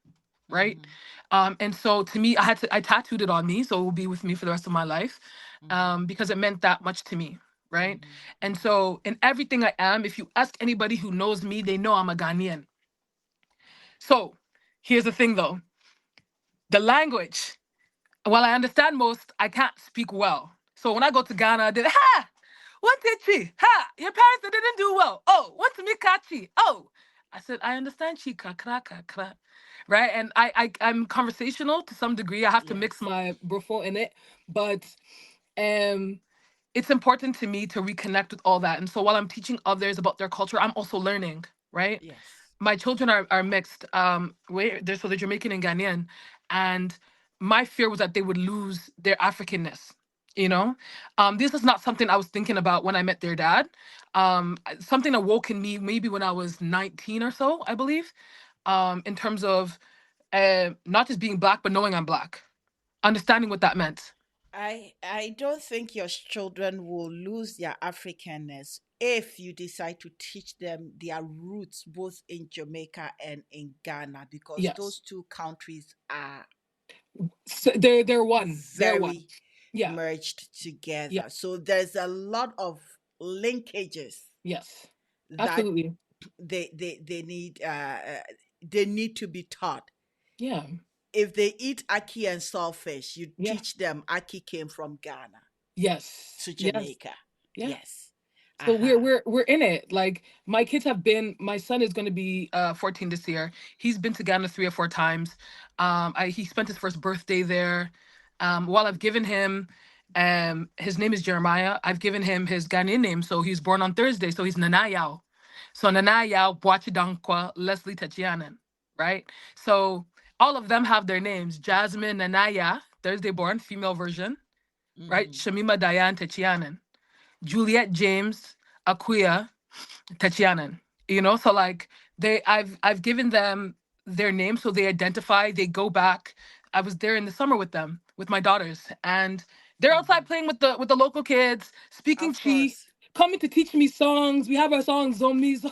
right? Mm-hmm. And so to me, I tattooed it on me, so it will be with me for the rest of my life, Mm-hmm. because it meant that much to me, right? Mm-hmm. And Mm-hmm. so in everything I am, if you ask anybody who knows me, they know I'm a Ghanaian. So here's the thing, though, the language. While I understand most, I can't speak well. So when I go to Ghana, they're ha, what did she? Ha, your parents they didn't do well. Oh, what's me kachi? Oh, I said I understand chi kakra kakra, right? And I'm conversational to some degree. I have to mix Yes. my brofo in it, but um, it's important to me to reconnect with all that. And so while I'm teaching others about their culture, I'm also learning, right? Yes. My children are mixed. They're Jamaican and Ghanaian, and my fear was that they would lose their Africanness. This is not something I was thinking about when I met their dad. Something awoke in me maybe when I was 19 or so, I believe. In terms of not just being black, but knowing I'm black, understanding what that meant. I don't think your children will lose their Africanness if you decide to teach them their roots both in Jamaica and in Ghana, because Yes, those two countries are so they're one. They're one. very Yeah, merged yeah, together. So there's a lot of linkages Yes. that Absolutely. they need to be taught. Yeah. If they eat ackee and saltfish, you Yeah. teach them ackee came from Ghana Yes. to Yes. Jamaica. Yeah. Yes. So we're Uh-huh. we're we're in it. Like my kids have been. My son is going to be 14 this year. He's been to Ghana 3 or 4 times. He spent his first birthday there. While I've given him, his name is Jeremiah. I've given him his Ghanaian name, so he's born on Thursday. So he's Nanayao. So Nanayao Boachidankwa Leslie Tekyi-Annan, right? So all of them have their names. Jasmine Nanaya, Thursday born, female version, right? Mm-hmm. Shamima Diane Tekyi-Annan. Juliet James Akuya Tatianan. So like I've given them their names so they identify, they go back. I was there in the summer with them, with my daughters, and they're outside Mm-hmm. playing with the local kids, speaking Of Chi, course. coming to teach me songs. We have our songs Zombies,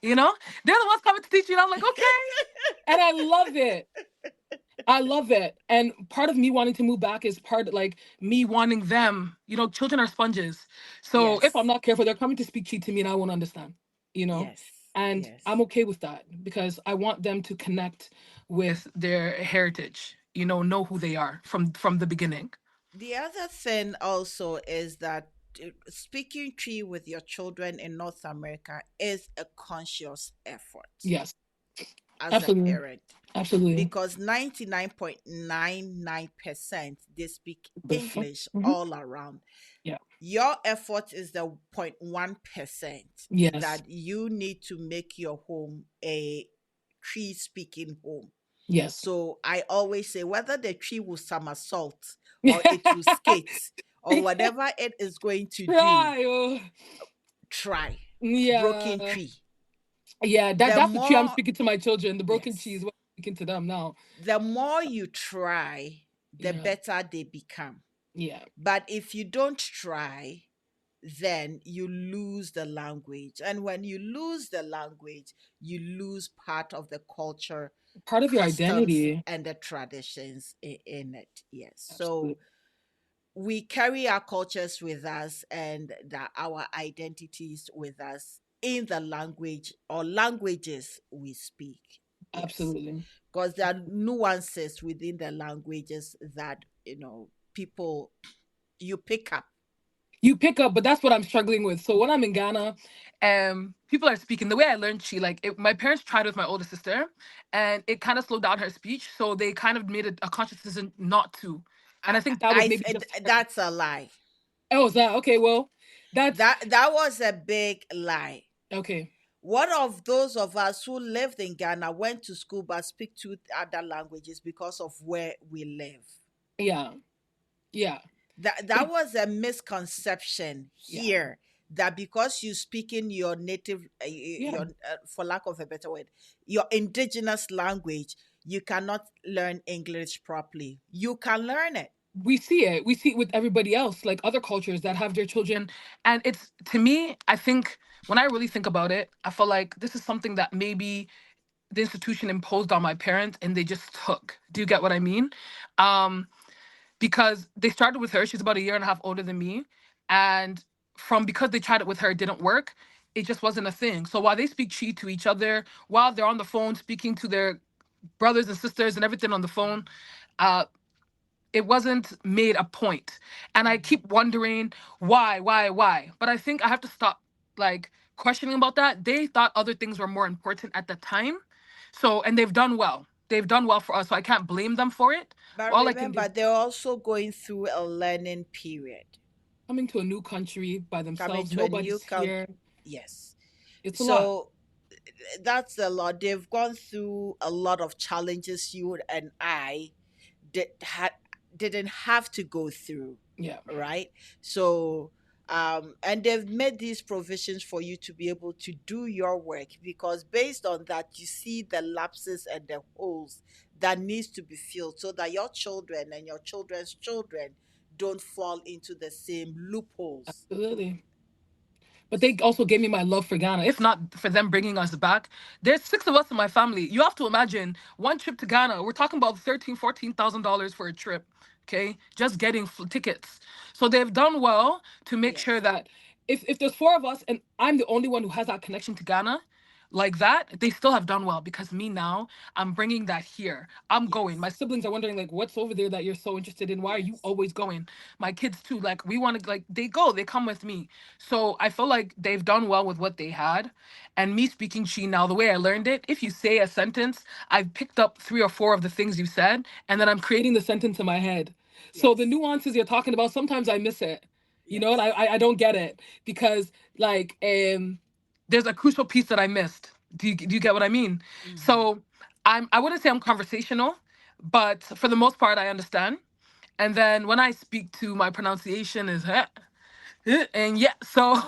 you know? They're the ones coming to teach me, and I'm like, okay. And I love it. I love it. And part of me wanting to move back is part like me wanting them. Children are sponges. So if I'm Yes. not careful, they're coming to speak cheat to me and I won't understand, you know? Yes. And Yes. I'm okay with that because I want them to connect with their heritage, know who they are from the beginning. The other thing also is that speaking tree with your children in North America is a conscious effort Yes. as a Absolutely. parent, Absolutely. because 99.99% they speak English Mm-hmm. all around. Yeah. Your effort is the 0.1% Yes. that you need to make your home a tree speaking home. Yes. So I always say whether the tree will somersault or it will skate or whatever it is going to do, Try. Oh. try. Broken Yeah. tree. Yeah, The that's the tree I'm more, speaking to my children. The broken cheese, yes, what I'm speaking to them now. the more you try, the Yeah, better they become. yeah. But if you don't try, then you lose the language. And when you lose the language, you lose part of the culture, Part of your customs, identity. and the traditions in it. Yes. So Absolutely. we carry our cultures with us and our identities with us in the language or languages we speak. Yes. Absolutely. Because there are nuances within the languages that, people you pick up. You pick up, but that's what I'm struggling with. So when I'm in Ghana, people are speaking the way I learned Chi. Like my parents tried with my older sister, and it kind of slowed down her speech. So they kind of made a conscious decision not to. And I think that was maybe just her. That's a lie. Oh, is that okay? Well, that's That was a big lie. okay. One of those of us who lived in Ghana went to school but speak two other languages because of where we live. Yeah, yeah, That was a misconception yeah, here, that because you speak in your native, yeah. your for lack of a better word, your indigenous language, you cannot learn English properly. You can learn it. We see it. We see it with everybody else, like other cultures that have their children. And it's, to me, I think when I really think about it, I feel like this is something that maybe the institution imposed on my parents and they just took. Do you get what I mean? Um, because they started with her. She's about a year and a half older than me. And because they tried it with her, it didn't work. It just wasn't a thing. So while they speak Chi to each other, while they're on the phone speaking to their brothers and sisters and everything on the phone, uh, it wasn't made a point. And I keep wondering why. But I think I have to stop like questioning about that. They thought other things were more important at the time. So, and they've done well. They've done well for us. So I can't blame them for it. But All I can do, remember, they're also going through a learning period, coming to a new country by coming themselves, to a new nobody's country. here. Yes. It's a lot. So that's a lot. They've gone through a lot of challenges you and I did had didn't have to go through, Yeah. right? So and they've made these provisions for you to be able to do your work, because based on that you see the lapses and the holes that needs to be filled, so that your children and your children's children don't fall into the same loopholes. Absolutely. But they also gave me my love for Ghana. If not for them bringing us back, there's 6 of us in my family. You have to imagine one trip to Ghana. We're talking about $13,000, $14,000 for a trip. Okay, just getting tickets. So they've done well to make sure Yes. that. if there's four of us and I'm the only one who has that connection to Ghana, like that, they still have done well because me now, I'm bringing that here. I'm going. Yes. My siblings are wondering like, what's over there that you're so interested in? Why are you Yes. always going? My kids too. Like we want to like they go, they come with me. So I feel like they've done well with what they had. And me speaking Chi now, the way I learned it, if you say a sentence, I've picked up three or four of the things you said, and then I'm creating the sentence in my head. So the Yes. nuances you're talking about, sometimes I miss it. You know, and Yes. I don't get it because like there's a crucial piece that I missed. Do you get what I mean? Mm-hmm. So I wouldn't say I'm conversational, but for the most part I understand. And then when I speak to my pronunciation is and yeah, so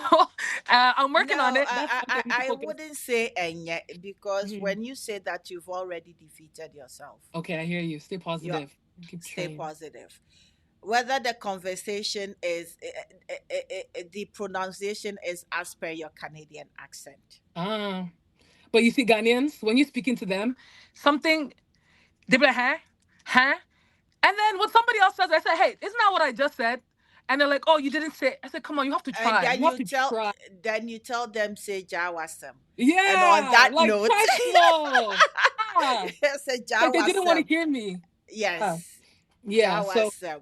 I'm working on No, it. That's something to I focus. wouldn't say any because Mhm. when you say that, you've already defeated yourself. Okay, I hear you. Stay You positive. Keep stay trying. positive. Whether the conversation is the pronunciation is as per your Canadian accent. Ah, but you see, Ghanaians, when you're speaking to them, something they be like, huh? And then when somebody else says, I say, hey, isn't that what I just said? And they're like, oh, you didn't say it. I said, come on, you have to And try. You have to try. then you tell them say Jawasam. And on Yeah, that like note, try small. Ah, say like they didn't want to Jawasam. hear me. Ah, Yes. yeah. So Jawasam.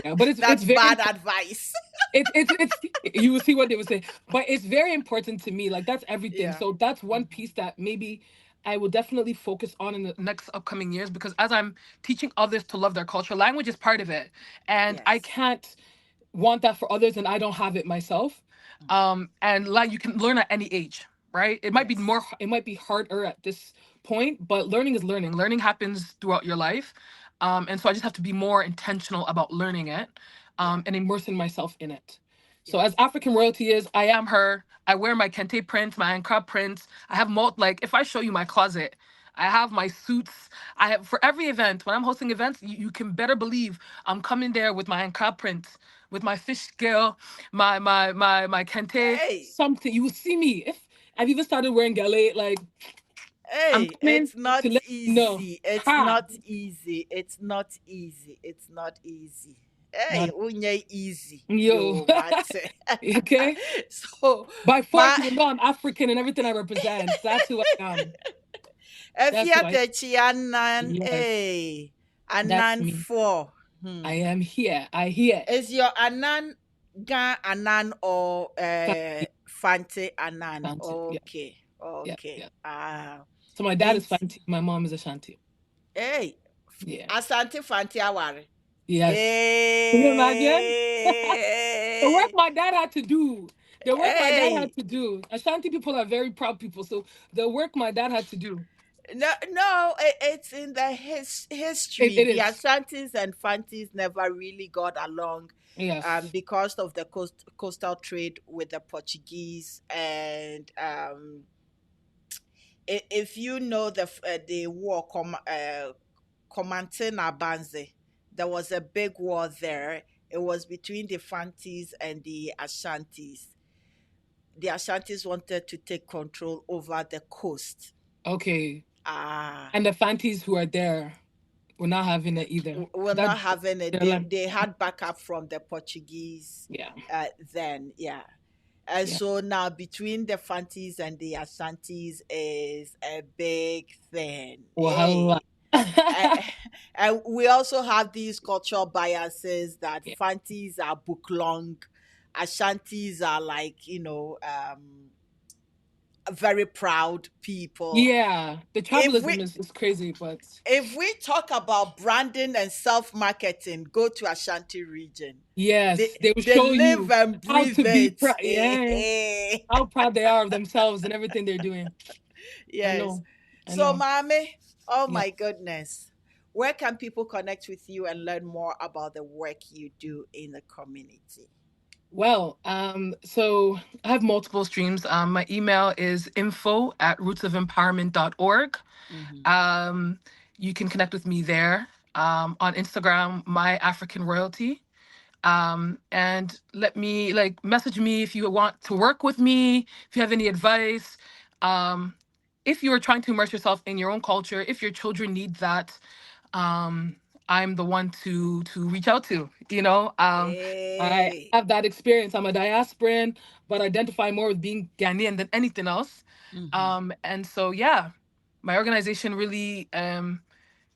yeah, but it's That's very bad important. advice. It's you will see what they would say, but it's very important to me. Like that's everything. Yeah. So that's one Mhm. piece that maybe I will definitely focus on in the next upcoming years because as I'm teaching others to love their culture, language is part of it, and I Yes. can't want that for others and I don't have it myself. Mhm. And like you can learn at any age, right? It might be Yes. more it might be harder at this point, but learning is learning. Learning happens throughout your life. And so I just have to be more intentional about learning it Yeah. and immersing myself in it. So as Yes. African royalty is, I am her. I wear my kente prints, my Ankara prints. I have like if I show you my closet, I have my suits. I have for every event. When I'm hosting events, you can better believe I'm coming there with my Ankara prints, with my fish scale, my kente, Hey, something. You will see me. If I've even started wearing gale, like I'm hey, coming it's not to let you know. easy. It's Ha! not easy. It's not easy. It's not easy. Hey, Not unye easy. yo. Yo, mate. Okay. So, By force, my you will know I'm African and everything I represent. That's who I am. That's who Efia I Tekyi-Annan, yes. hey, That's Annan me. 4. I Hmm. am here. I hear. Is your Anan Ga Anan or Fanti. Fante Anan? Fanti. Yeah. Okay, Yeah. okay. Yeah. Ah, So my dad is and Fanti. My mom is Ashanti. hey, Yeah. Asante Fante Aware. Yes. Can you imagine? The work Hey, my dad had to do. The work my dad had hey. to do. Ashanti people are very proud people. So the work my dad had to do. No, no, it's in the history. It The is. Ashantis and Fantis never really got along Yes. because of the coastal trade with the Portuguese. And if you know the war, Comantin Abanze, there was a big war there. It was between the Fantis and the Ashantis. The Ashantis wanted to take control over the coast. Okay. Ah, And the Fantis who are there were not having it either. we're That not having it. they're like, They had backup from the Portuguese yeah, then, yeah. And yeah. so now between the Fantis and the Asantis is a big thing. Wahala. Hey. And, and we also have these cultural biases that Yeah. Fantis are book long, Ashantis are like, very proud people. Yeah. The If we tribalism is crazy, but if we talk about branding and self-marketing, go to Ashanti region. They yes, they will they show live you and how breathe to be it. proud. Yeah. How proud they are of themselves and everything they're doing. I Yes. know. I So, know. Mami, oh Yeah. my goodness. Where can people connect with you and learn more about the work you do in the community? Well, so I have multiple streams. My email is info@rootsofempowerment.org. Mm-hmm. Um, you can connect with me there. On Instagram, my African royalty. And let me like message me if you want to work with me, if you have any advice. Um, if you are trying to immerse yourself in your own culture, if your children need that, um, I'm the one to reach out to. You know, I Hey. have that experience. I'm a diasporan, but identify more with being Ghanaian than anything else. Mm-hmm. And so yeah, my organization really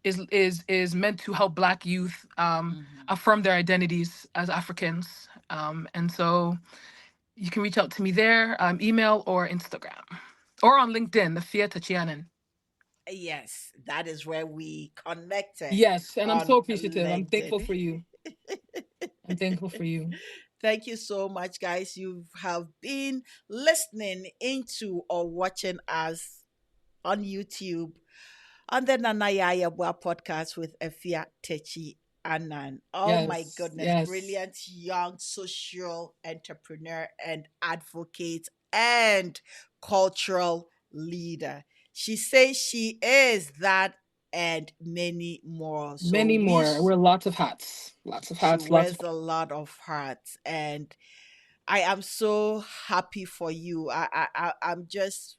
is meant to help Black youth Mm-hmm. affirm their identities as Africans. And so you can reach out to me there, email or Instagram, or on LinkedIn, Efia Tekyi-Annan. Yes, that is where we connected Yes, and I'm so on appreciative. I'm thankful LinkedIn. for you. I'm thankful for you. Thank you so much, guys. You have been listening into or watching us on YouTube on the Nanaya Yabwa podcast with Efia Tekyi-Annan. Oh my Yes, goodness, yes, brilliant young social entrepreneur and advocate and cultural leader. She says she is that and many more. So many more. Wear lots of hats, lots of she hats, lots of. wears a lot of hats, and I am so happy for you. I'm just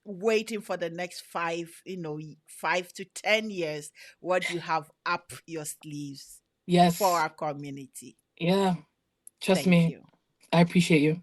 waiting for the next 5 to 10 years, what you have up your sleeves for Yes, our community. yeah. Trust Thank me, you. I appreciate you.